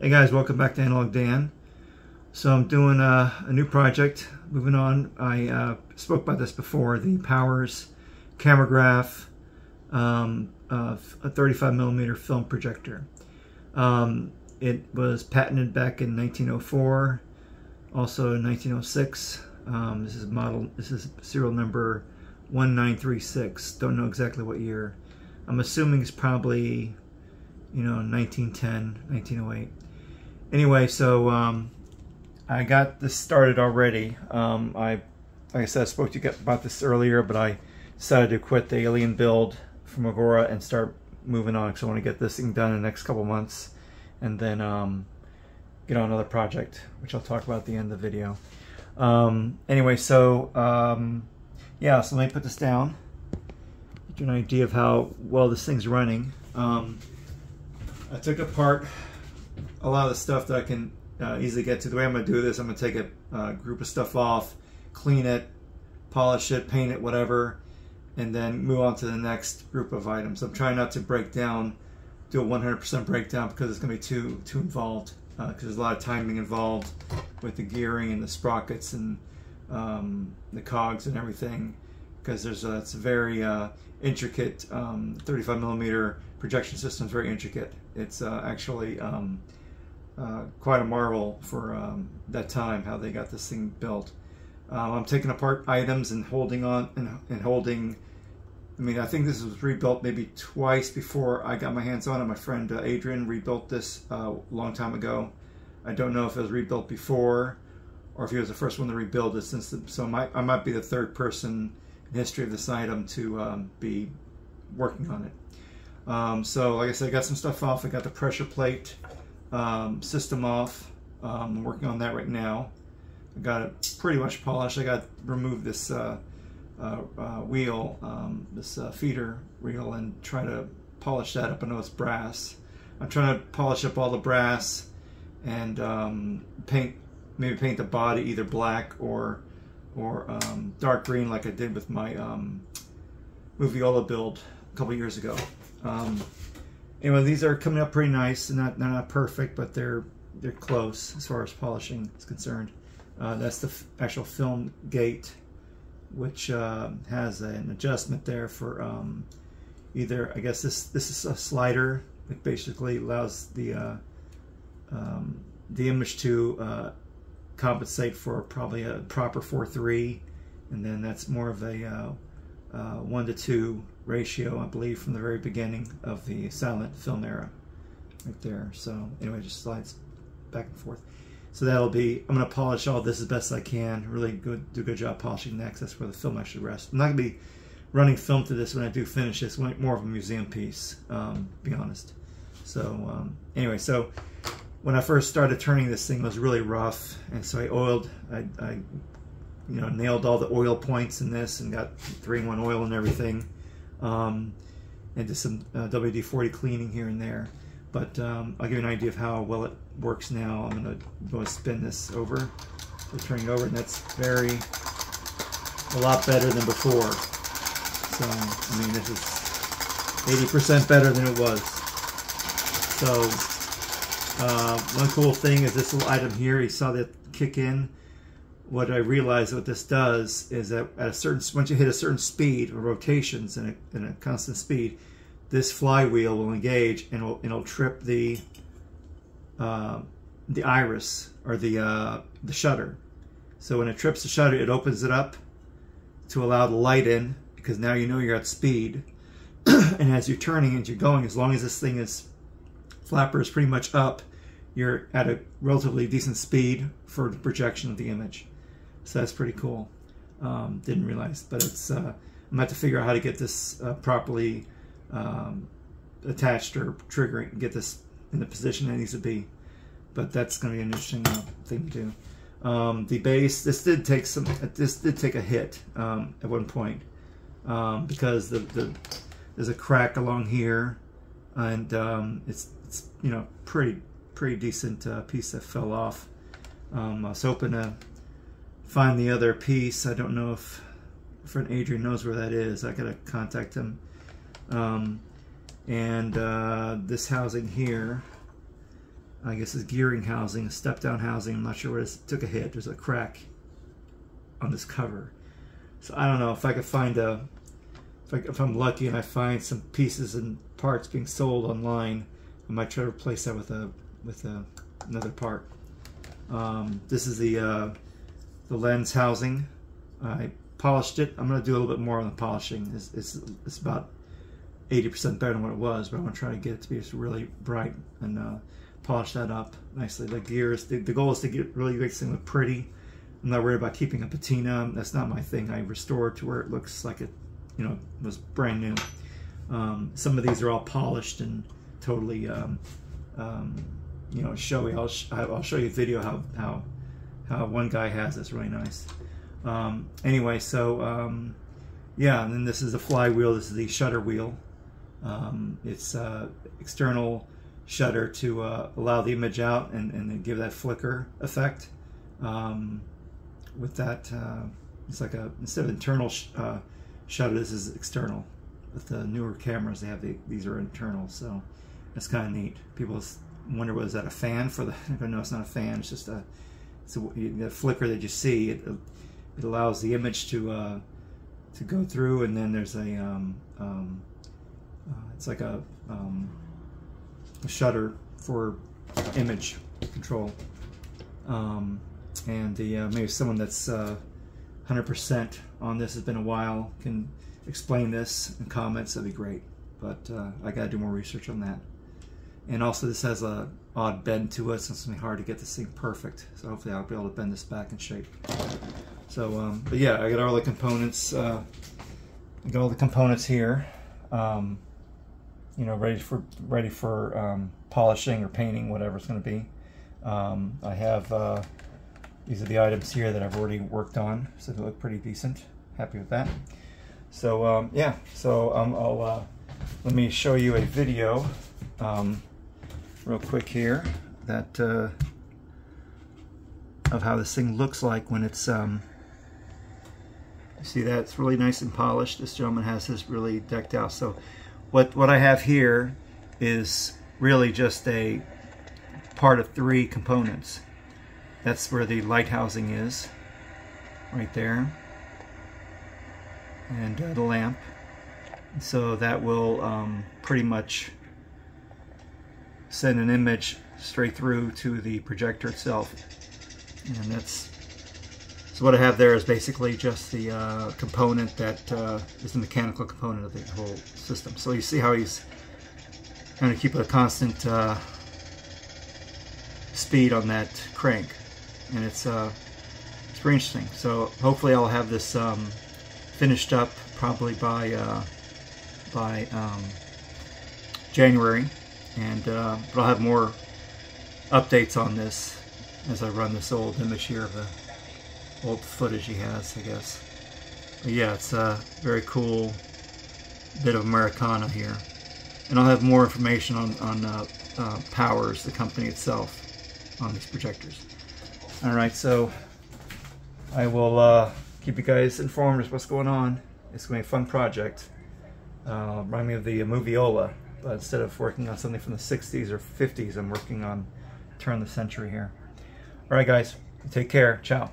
Hey guys, welcome back to Analog Dan. So I'm doing a new project. Moving on, I spoke about this before, the Powers Cameragraph a 35mm film projector. It was patented back in 1904, also in 1906. This is serial number 1936. Don't know exactly what year. I'm assuming it's probably, 1910, 1908. Anyway, so I got this started already. Like I said, I spoke to you about this earlier, but I decided to quit the Alien build from Agora and start moving on because I want to get this thing done in the next couple months, and then get on another project, which I'll talk about at the end of the video. Anyway, so yeah, so let me put this down, get you an idea of how well this thing's running. I took apart a lot of the stuff that I can easily get to. The way I'm going to do this, I'm going to take a group of stuff off, clean it, polish it, paint it, whatever, and then move on to the next group of items. I'm trying not to break down, do a 100% breakdown, because it's going to be too involved, because there's a lot of timing involved with the gearing and the sprockets and the cogs and everything, because it's a very intricate 35mm projection system. Is very intricate. It's actually quite a marvel for that time, how they got this thing built. I'm taking apart items and holding on and holding. I mean, I think this was rebuilt maybe twice before I got my hands on it. My friend Adrian rebuilt this a long time ago. I don't know if it was rebuilt before or if he was the first one to rebuild it. So I might be the third person in history of this item to be working on it. So like I said, I got some stuff off. I got the pressure plate system off. I'm working on that right now. I got it pretty much polished. I got to remove this wheel, this feeder wheel, and try to polish that up. I know it's brass. I'm trying to polish up all the brass and maybe paint the body either black or dark green, like I did with my Moviola build a couple years ago. Anyway, these are coming up pretty nice. They're not perfect, but they're close as far as polishing is concerned. That's the actual film gate, which has an adjustment there for either, I guess this is a slider. It basically allows the image to compensate for probably a proper 4:3, and then that's more of a 1:2 ratio, I believe, from the very beginning of the silent film era, right there. So anyway, just slides back and forth. So that'll be, I'm going to polish all this as best I can. Really do a good job polishing next. That's where the film actually rests. I'm not going to be running film to this when I do finish this. More of a museum piece, to be honest. So anyway, so when I first started turning this thing, it was really rough, and so I oiled. I nailed all the oil points in this and got 3-in-1 oil and everything, and did some WD-40 cleaning here and there. But I'll give you an idea of how well it works now. I'm going to go and spin this over. So turning it over, and that's a lot better than before. So, I mean, this is 80% better than it was. So, one cool thing is this little item here. You saw that kick in. What I realized what this does is that once you hit a certain speed, or rotations in a constant speed, this flywheel will engage and it'll trip the iris, or the shutter. So when it trips the shutter, it opens it up to allow the light in, because now you know you're at speed. And as you're turning and you're going, as long as this thing flapper is pretty much up, you're at a relatively decent speed for the projection of the image. So that's pretty cool. Didn't realize, but it's I'm gonna have to figure out how to get this properly attached or triggering, get this in the position it needs to be. But that's going to be an interesting thing to do. The base, this did take a hit at one point, because there's a crack along here, and it's pretty decent piece that fell off. I was hoping to find the other piece. I don't know if friend Adrian knows where that is. I gotta contact him. And this housing here I guess it's gearing housing, a step down housing. I'm not sure what it is. It took a hit. There's a crack on this cover. So I don't know if I could find a, if I'm lucky and I find some pieces and parts being sold online, I might try to replace that with another part. This is the lens housing. I polished it. I'm going to do a little bit more on the polishing. It's about 80% better than what it was, but I want to try to get it to be just really bright and polish that up nicely. The gears, the goal is to get really make this thing look pretty. I'm not worried about keeping a patina. That's not my thing. I restored to where it looks like it, you know, was brand new. Some of these are all polished and totally, you know, showy. I'll show you a video how one guy has this really nice. Anyway, so yeah, and then this is the flywheel. This is the shutter wheel. It's external shutter to allow the image out and then give that flicker effect. With that, it's like instead of internal shutter, this is external. With the newer cameras, they have these are internal, so that's kind of neat. People wonder, was that a fan for the? No, it's not a fan. It's just the flicker that you see. It allows the image to go through, and then there's a it's like a shutter for image control. And maybe someone that's 100% on this, has been a while, can explain this in comments. That'd be great. But I got to do more research on that. And also, this has a odd bend to it, so it's gonna be hard to get this thing perfect. So hopefully, I'll be able to bend this back in shape. So, but yeah, I got all the components. I got all the components here. You know, ready for polishing or painting, whatever it's going to be. I have these are the items here that I've already worked on, so they look pretty decent. Happy with that. So yeah, so let me show you a video real quick here that of how this thing looks like when it's you see that it's really nice and polished. This gentleman has this really decked out. So what I have here is really just a part of 3 components. That's where the light housing is, right there, and the lamp. So that will pretty much send an image straight through to the projector itself. And that's, so what I have there is basically just the component that is the mechanical component of the whole system. So you see how he's trying to keep a constant speed on that crank, and it's pretty interesting. So hopefully I'll have this finished up probably by January, and but I'll have more updates on this as I run this old image here of the old footage he has, I guess. But yeah, it's a very cool bit of Americana here, and I'll have more information on Powers, the company itself, on these projectors. Alright, so I will keep you guys informed of what's going on. It's going to be a fun project. Remind me of the Moviola, but instead of working on something from the 60s or 50s, I'm working on turn of the century here. Alright guys, take care. Ciao.